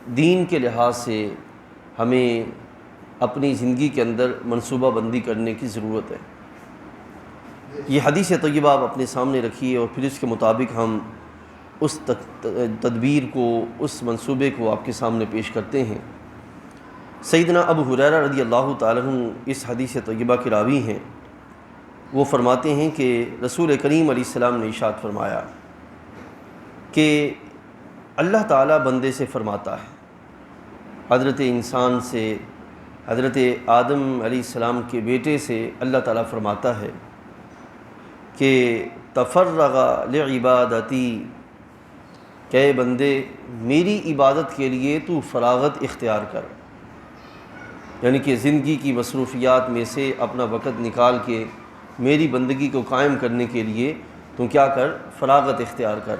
دین کے لحاظ سے ہمیں اپنی زندگی کے اندر منصوبہ بندی کرنے کی ضرورت ہے۔ یہ حدیث طیبہ آپ اپنے سامنے رکھیے اور پھر اس کے مطابق ہم اس تدبیر کو، اس منصوبے کو آپ کے سامنے پیش کرتے ہیں۔ سیدنا ابو ہریرہ رضی اللہ تعالیٰ عنہ اس حدیث طیبہ کے راوی ہیں۔ وہ فرماتے ہیں کہ رسول کریم علیہ السلام نے ارشاد فرمایا کہ اللہ تعالیٰ بندے سے فرماتا ہے، حضرت انسان سے، حضرت آدم علیہ السلام کے بیٹے سے اللہ تعالیٰ فرماتا ہے کہ تفرغ لعبادتی، کہ اے بندے میری عبادت کے لیے تو فراغت اختیار کر، یعنی کہ زندگی کی مصروفیات میں سے اپنا وقت نکال کے میری بندگی کو قائم کرنے کے لیے تو کیا کر، فراغت اختیار کر۔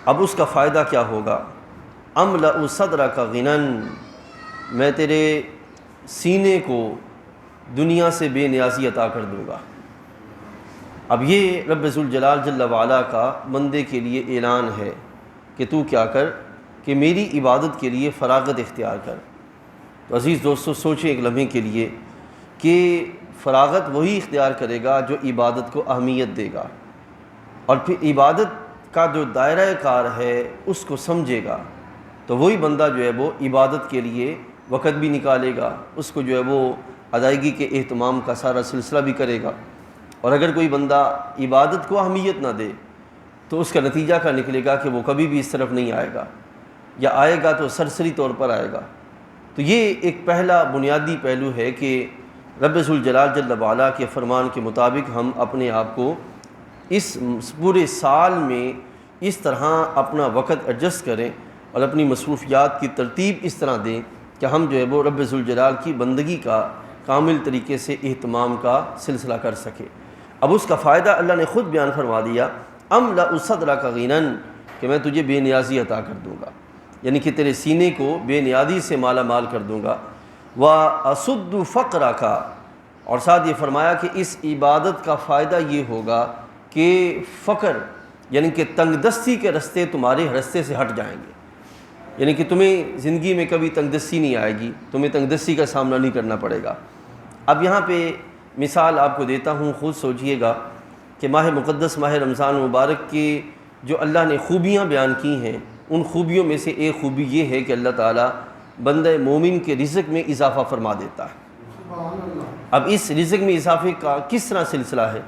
اب اس کا فائدہ کیا ہوگا؟ املأ صدرک غنًا، میں تیرے سینے کو دنیا سے بے نیازی عطا کر دوں گا۔ اب یہ رب ذوالجلال جل وعلا کا بندے کے لیے اعلان ہے کہ تو کیا کر، کہ میری عبادت کے لیے فراغت اختیار کر۔ تو عزیز دوستو سوچیں ایک لمحے کے لیے کہ فراغت وہی اختیار کرے گا جو عبادت کو اہمیت دے گا، اور پھر عبادت کا جو دائرہ کار ہے اس کو سمجھے گا، تو وہی بندہ جو ہے وہ عبادت کے لیے وقت بھی نکالے گا، اس کو جو ہے وہ ادائیگی کے اہتمام کا سارا سلسلہ بھی کرے گا۔ اور اگر کوئی بندہ عبادت کو اہمیت نہ دے تو اس کا نتیجہ کیا نکلے گا کہ وہ کبھی بھی اس طرف نہیں آئے گا، یا آئے گا تو سرسری طور پر آئے گا۔ تو یہ ایک پہلا بنیادی پہلو ہے کہ رب ذوالجلال جل وعلا کے فرمان کے مطابق ہم اپنے آپ کو اس پورے سال میں اس طرح اپنا وقت ایڈجسٹ کریں اور اپنی مصروفیات کی ترتیب اس طرح دیں کہ ہم جو ہے وہ رب ذوالجلال کی بندگی کا کامل طریقے سے اہتمام کا سلسلہ کر سکے۔ اب اس کا فائدہ اللہ نے خود بیان فرما دیا، املأ صدرک غنًا، کہ میں تجھے بے نیازی عطا کر دوں گا، یعنی کہ تیرے سینے کو بے نیازی سے مالا مال کر دوں گا۔ وَأَسُدُّ فَقْرَكَ، اور ساتھ یہ فرمایا کہ اس عبادت کا فائدہ یہ ہوگا کہ فقر یعنی کہ تنگ دستی کے رستے تمہارے رستے سے ہٹ جائیں گے، یعنی کہ تمہیں زندگی میں کبھی تنگ دستی نہیں آئے گی، تمہیں تنگ دستی کا سامنا نہیں کرنا پڑے گا۔ اب یہاں پہ مثال آپ کو دیتا ہوں، خود سوچئے گا کہ ماہ مقدس ماہ رمضان مبارک کی جو اللہ نے خوبیاں بیان کی ہیں، ان خوبیوں میں سے ایک خوبی یہ ہے کہ اللہ تعالیٰ بندہ مومن کے رزق میں اضافہ فرما دیتا ہے۔ اب اس رزق میں اضافے کا کس طرح سلسلہ ہے؟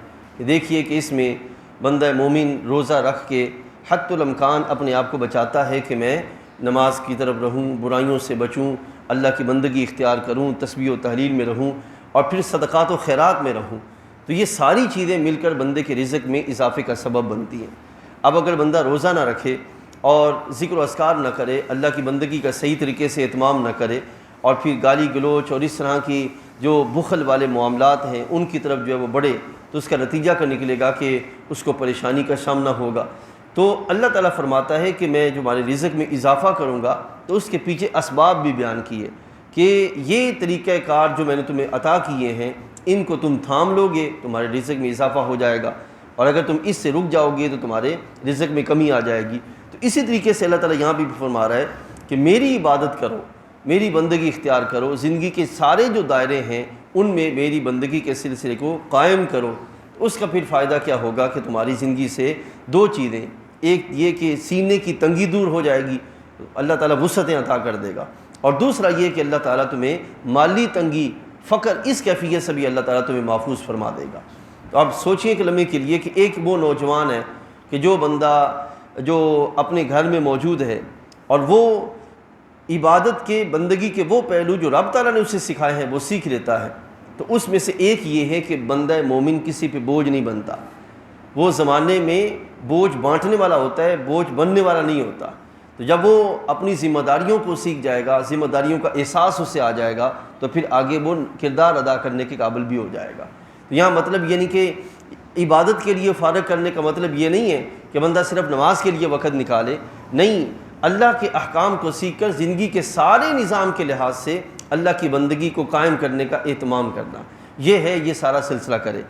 دیکھیے کہ اس میں بندہ مومن روزہ رکھ کے حتی الامکان اپنے آپ کو بچاتا ہے کہ میں نماز کی طرف رہوں، برائیوں سے بچوں، اللہ کی بندگی اختیار کروں، تسبیح و تحلیل میں رہوں، اور پھر صدقات و خیرات میں رہوں۔ تو یہ ساری چیزیں مل کر بندے کے رزق میں اضافے کا سبب بنتی ہیں۔ اب اگر بندہ روزہ نہ رکھے اور ذکر و اذکار نہ کرے، اللہ کی بندگی کا صحیح طریقے سے اہتمام نہ کرے، اور پھر گالی گلوچ اور اس طرح کی جو بخل والے معاملات ہیں ان کی طرف جو ہے وہ بڑھے، تو اس کا نتیجہ کیا نکلے گا کہ اس کو پریشانی کا سامنا ہوگا۔ تو اللہ تعالیٰ فرماتا ہے کہ میں جو ہمارے رزق میں اضافہ کروں گا، تو اس کے پیچھے اسباب بھی بیان کیے کہ یہ طریقہ کار جو میں نے تمہیں عطا کیے ہیں ان کو تم تھام لو گے تمہارے رزق میں اضافہ ہو جائے گا، اور اگر تم اس سے رک جاؤ گے تو تمہارے رزق میں کمی آ جائے گی۔ تو اسی طریقے سے اللہ تعالیٰ یہاں بھی فرما رہا ہے کہ میری عبادت کرو، میری بندگی اختیار کرو، زندگی کے سارے جو دائرے ہیں ان میں میری بندگی کے سلسلے کو قائم کرو۔ اس کا پھر فائدہ کیا ہوگا کہ تمہاری زندگی سے دو چیزیں، ایک یہ کہ سینے کی تنگی دور ہو جائے گی، اللہ تعالیٰ وسعتیں عطا کر دے گا، اور دوسرا یہ کہ اللہ تعالیٰ تمہیں مالی تنگی، فقر، اس کیفیت سے بھی اللہ تعالیٰ تمہیں محفوظ فرما دے گا۔ تو آپ سوچیں کہ لمحے کے لیے کہ ایک وہ نوجوان ہے کہ جو بندہ جو اپنے گھر میں موجود ہے اور وہ عبادت کے، بندگی کے وہ پہلو جو رب تعالیٰ نے اسے سکھائے ہیں وہ سیکھ لیتا ہے، تو اس میں سے ایک یہ ہے کہ بندہ مومن کسی پہ بوجھ نہیں بنتا، وہ زمانے میں بوجھ بانٹنے والا ہوتا ہے، بوجھ بننے والا نہیں ہوتا۔ تو جب وہ اپنی ذمہ داریوں کو سیکھ جائے گا، ذمہ داریوں کا احساس اس سے آ جائے گا، تو پھر آگے وہ کردار ادا کرنے کے قابل بھی ہو جائے گا۔ تو یہاں مطلب یعنی کہ عبادت کے لیے فارغ کرنے کا مطلب یہ نہیں ہے کہ بندہ صرف نماز کے لیے وقت نکالے، نہیں، اللہ کے احکام کو سیکھ کر زندگی کے سارے نظام کے لحاظ سے اللہ کی بندگی کو قائم کرنے کا اہتمام کرنا، یہ ہے، یہ سارا سلسلہ کرے۔